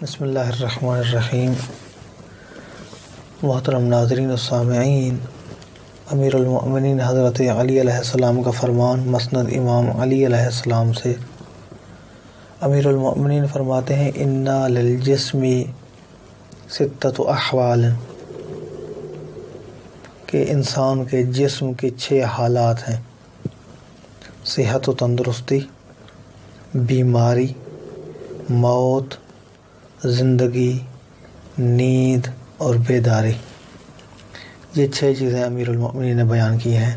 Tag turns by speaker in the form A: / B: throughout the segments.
A: بسم اللہ الرحمن الرحیم۔ محترم ناظرین و سامعین، امیر المؤمنین حضرت علی علیہ السلام کا فرمان مسند امام علی علیہ السلام سے امیر المؤمنین فرماتے ہیں: انا للجسم ستۃ احوال، کہ انسان کے جسم کے 6 حالات ہیں: صحت و تندرستی، بیماری، موت، زندگی، نیند اور بیداری۔ یہ 6 چیزیں امیر المؤمنین نے بیان کی ہیں: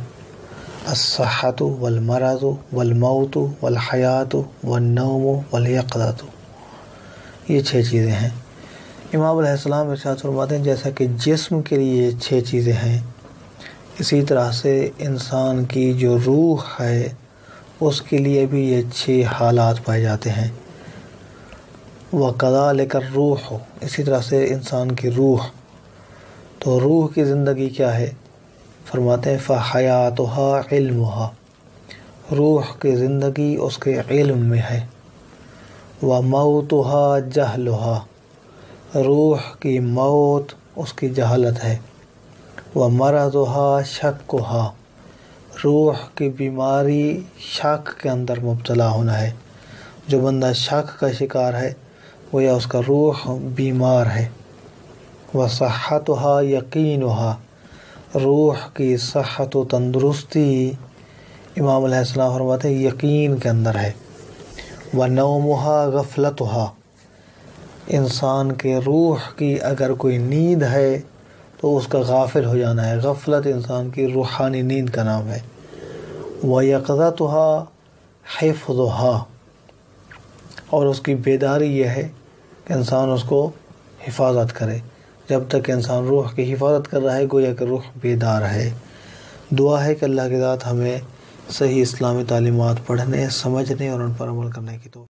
A: الصحۃ والمرض والموت والحیات والنوم والیقظۃ۔ یہ 6 چیزیں ہیں۔ امام علیہ السلام ارشاد فرماتے ہیں جیسا کہ جسم کے لیے یہ 6 چیزیں ہیں، اسی طرح سے انسان کی جو روح ہے اس کے لیے بھی یہ 6 حالات پائے جاتے ہیں۔ وَكَذَلِكَ الرُّوحُ، اسی طرح سے انسان کی روح، تو روح کی زندگی کیا ہے؟ فرماتے ہیں فَحَيَاتُهَا عِلْمُهَا، روح کی زندگی اس کے علم میں ہے۔ وَمَوْتُهَا جَهْلُهَا، روح کی موت اس کی جہالت ہے۔ وَمَرَضُهَا شَكُّهَا، روح کی بیماری شک کے اندر مبتلا ہونا ہے۔ جو بندہ شک کا شکار ہے گویا اس کا روح بیمار ہے۔ وَصَحَّتُهَا يَقِينُهَا، روح کی صحت و تندرستی امام علیہ السلام فرماتے ہیں یقین کے اندر ہے۔ وَنَوْمُهَا غَفْلَتُهَا، انسان کے روح کی اگر کوئی نیند ہے تو اس کا غافل ہو جانا ہے۔ غفلت انسان کی روحانی نیند کا نام ہے۔ وَيَقْظَتُهَا حِفْظُهَا، اور اس کی بیداری یہ ہے کہ انسان اس کو حفاظت کرے۔ جب تک انسان روح کی حفاظت کر رہا ہے گویا کہ روح بیدار ہے۔ دعا ہے کہ اللہ کی ذات ہمیں صحیح اسلامی تعلیمات پڑھنے، سمجھنے اور ان پر عمل کرنے کی توفیق